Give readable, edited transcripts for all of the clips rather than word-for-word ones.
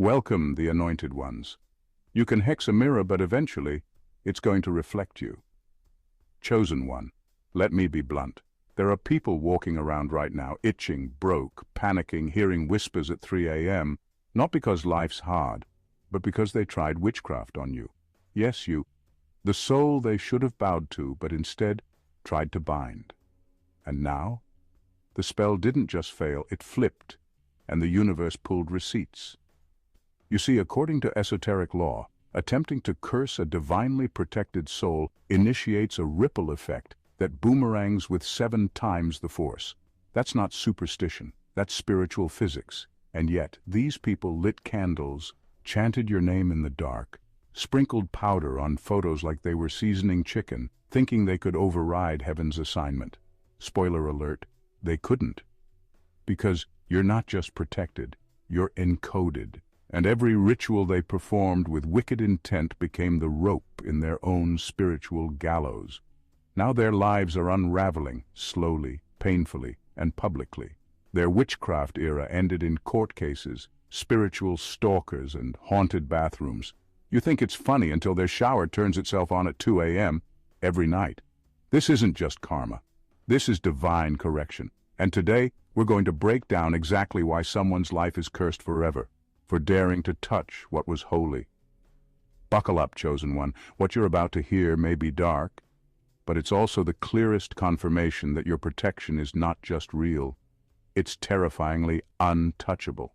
Welcome, the anointed ones. You can hex a mirror, but eventually, it's going to reflect you. Chosen one, let me be blunt. There are people walking around right now, itching, broke, panicking, hearing whispers at 3 a.m., not because life's hard, but because they tried witchcraft on you. Yes, you, the soul they should have bowed to, but instead tried to bind. And now, the spell didn't just fail, it flipped, and the universe pulled receipts. You see, according to esoteric law, attempting to curse a divinely protected soul initiates a ripple effect that boomerangs with 7 times the force. That's not superstition, that's spiritual physics. And yet, these people lit candles, chanted your name in the dark, sprinkled powder on photos like they were seasoning chicken, thinking they could override heaven's assignment. Spoiler alert, they couldn't. Because you're not just protected, you're encoded. And every ritual they performed with wicked intent became the rope in their own spiritual gallows. Now their lives are unraveling, slowly, painfully, and publicly. Their witchcraft era ended in court cases, spiritual stalkers, and haunted bathrooms. You think it's funny until their shower turns itself on at 2 a.m. every night. This isn't just karma. This is divine correction. And today, we're going to break down exactly why someone's life is cursed forever, for daring to touch what was holy. Buckle up, chosen one. What you're about to hear may be dark, but it's also the clearest confirmation that your protection is not just real. It's terrifyingly untouchable.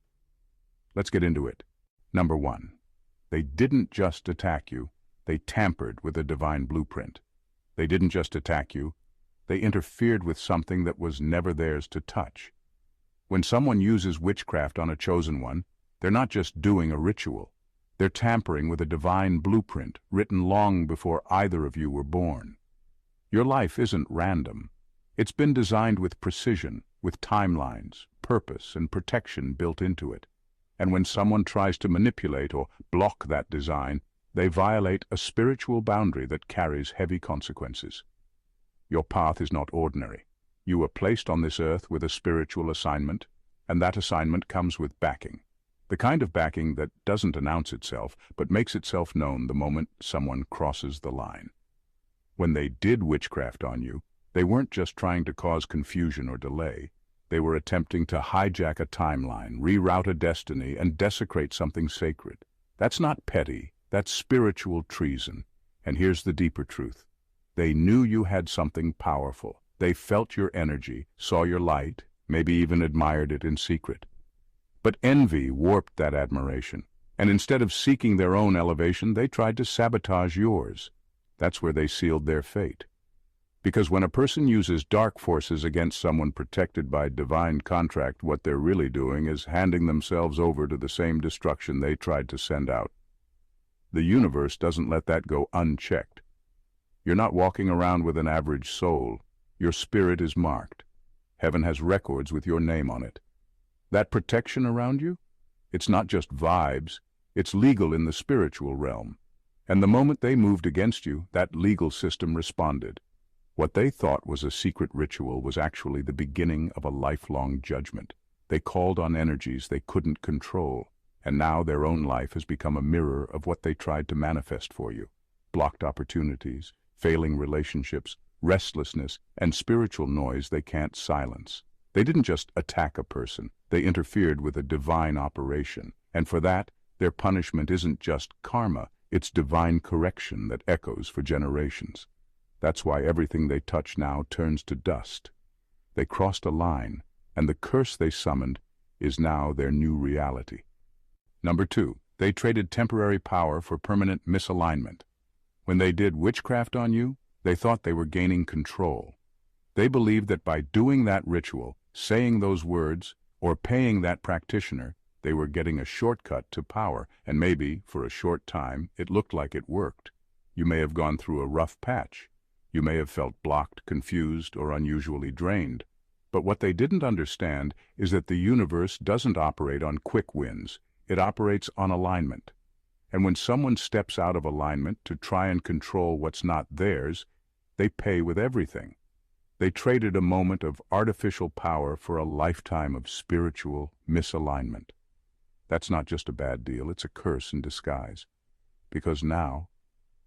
Let's get into it. Number 1. They didn't just attack you, they tampered with a divine blueprint. They didn't just attack you, they interfered with something that was never theirs to touch. When someone uses witchcraft on a chosen one, they're not just doing a ritual. They're tampering with a divine blueprint written long before either of you were born. Your life isn't random. It's been designed with precision, with timelines, purpose, and protection built into it. And when someone tries to manipulate or block that design, they violate a spiritual boundary that carries heavy consequences. Your path is not ordinary. You were placed on this earth with a spiritual assignment, and that assignment comes with backing. The kind of backing that doesn't announce itself, but makes itself known the moment someone crosses the line. When they did witchcraft on you, they weren't just trying to cause confusion or delay. They were attempting to hijack a timeline, reroute a destiny, and desecrate something sacred. That's not petty, that's spiritual treason. And here's the deeper truth. They knew you had something powerful. They felt your energy, saw your light, maybe even admired it in secret. But envy warped that admiration, and instead of seeking their own elevation, they tried to sabotage yours. That's where they sealed their fate. Because when a person uses dark forces against someone protected by divine contract, what they're really doing is handing themselves over to the same destruction they tried to send out. The universe doesn't let that go unchecked. You're not walking around with an average soul. Your spirit is marked. Heaven has records with your name on it. That protection around you? It's not just vibes. It's legal in the spiritual realm. And the moment they moved against you, that legal system responded. What they thought was a secret ritual was actually the beginning of a lifelong judgment. They called on energies they couldn't control, and now their own life has become a mirror of what they tried to manifest for you. Blocked opportunities, failing relationships, restlessness, and spiritual noise they can't silence. They didn't just attack a person, they interfered with a divine operation. And for that, their punishment isn't just karma, it's divine correction that echoes for generations. That's why everything they touch now turns to dust. They crossed a line, and the curse they summoned is now their new reality. Number 2, they traded temporary power for permanent misalignment. When they did witchcraft on you, they thought they were gaining control. They believed that by doing that ritual, saying those words, or paying that practitioner, they were getting a shortcut to power, and maybe, for a short time, it looked like it worked. You may have gone through a rough patch. You may have felt blocked, confused, or unusually drained. But what they didn't understand is that the universe doesn't operate on quick wins. It operates on alignment. And when someone steps out of alignment to try and control what's not theirs, they pay with everything. They traded a moment of artificial power for a lifetime of spiritual misalignment. That's not just a bad deal, it's a curse in disguise. Because now,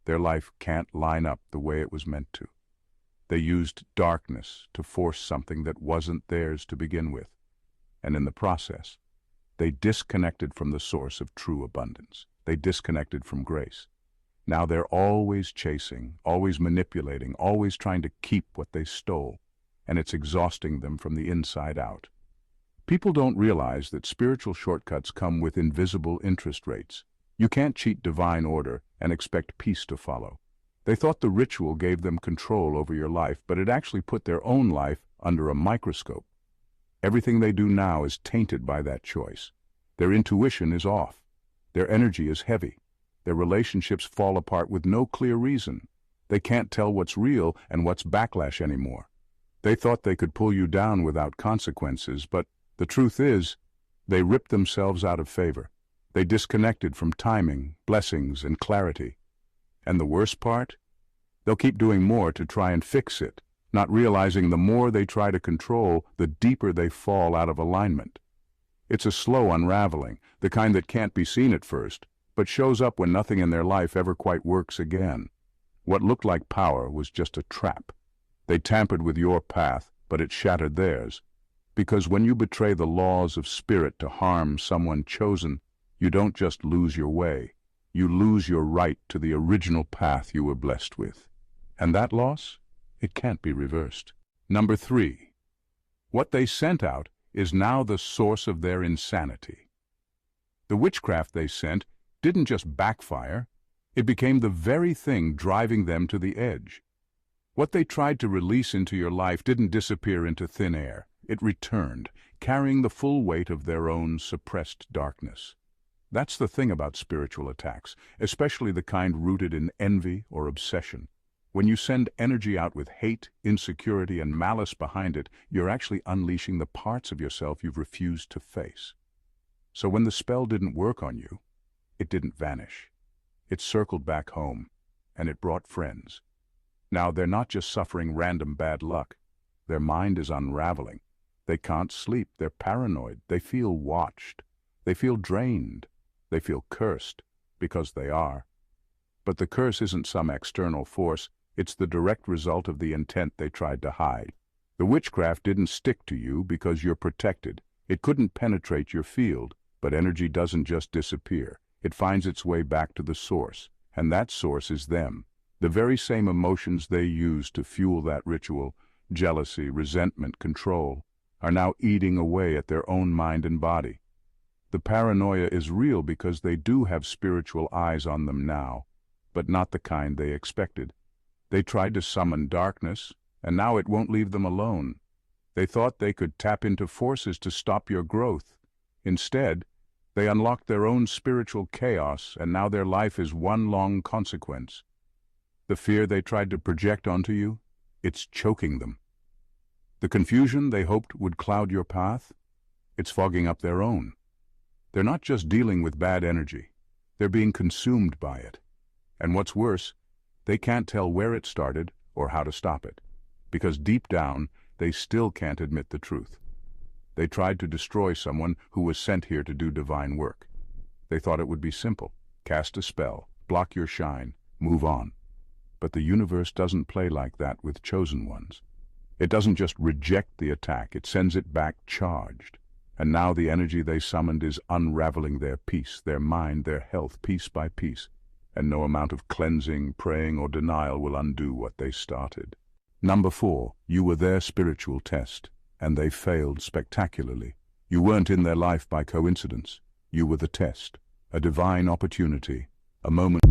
their life can't line up the way it was meant to. They used darkness to force something that wasn't theirs to begin with. And in the process, they disconnected from the source of true abundance. They disconnected from grace. Now they're always chasing, always manipulating, always trying to keep what they stole, and it's exhausting them from the inside out. People don't realize that spiritual shortcuts come with invisible interest rates. You can't cheat divine order and expect peace to follow. They thought the ritual gave them control over your life, but it actually put their own life under a microscope. Everything they do now is tainted by that choice. Their intuition is off. Their energy is heavy. Their relationships fall apart with no clear reason. They can't tell what's real and what's backlash anymore. They thought they could pull you down without consequences, but the truth is, they ripped themselves out of favor. They disconnected from timing, blessings, and clarity. And the worst part? They'll keep doing more to try and fix it, not realizing the more they try to control, the deeper they fall out of alignment. It's a slow unraveling, the kind that can't be seen at first, but shows up when nothing in their life ever quite works again. What looked like power was just a trap. They tampered with your path, but it shattered theirs. Because when you betray the laws of spirit to harm someone chosen, you don't just lose your way. You lose your right to the original path you were blessed with. And that loss? It can't be reversed. Number 3. What they sent out is now the source of their insanity. The witchcraft they sent didn't just backfire, it became the very thing driving them to the edge. What they tried to release into your life didn't disappear into thin air. It returned, carrying the full weight of their own suppressed darkness. That's the thing about spiritual attacks, especially the kind rooted in envy or obsession. When you send energy out with hate, insecurity, and malice behind it, you're actually unleashing the parts of yourself you've refused to face. So when the spell didn't work on you, it didn't vanish. It circled back home, and it brought friends. Now they're not just suffering random bad luck. Their mind is unraveling. They can't sleep. They're paranoid. They feel watched. They feel drained. They feel cursed, because they are. But the curse isn't some external force. It's the direct result of the intent they tried to hide. The witchcraft didn't stick to you because you're protected. It couldn't penetrate your field, but energy doesn't just disappear. It finds its way back to the source, and that source is them. The very same emotions they used to fuel that ritual, jealousy, resentment, control, are now eating away at their own mind and body. The paranoia is real because they do have spiritual eyes on them now, but not the kind they expected. They tried to summon darkness, and now it won't leave them alone. They thought they could tap into forces to stop your growth. Instead, they unlocked their own spiritual chaos, and now their life is one long consequence. The fear they tried to project onto you, it's choking them. The confusion they hoped would cloud your path, it's fogging up their own. They're not just dealing with bad energy, they're being consumed by it. And what's worse, they can't tell where it started or how to stop it, because deep down, they still can't admit the truth. They tried to destroy someone who was sent here to do divine work. They thought it would be simple. Cast a spell, block your shine, move on. But the universe doesn't play like that with chosen ones. It doesn't just reject the attack, it sends it back charged. And now the energy they summoned is unraveling their peace, their mind, their health, piece by piece. And no amount of cleansing, praying, or denial will undo what they started. Number 4, you were their spiritual test, and they failed spectacularly. You weren't in their life by coincidence. You were the test, a divine opportunity, a moment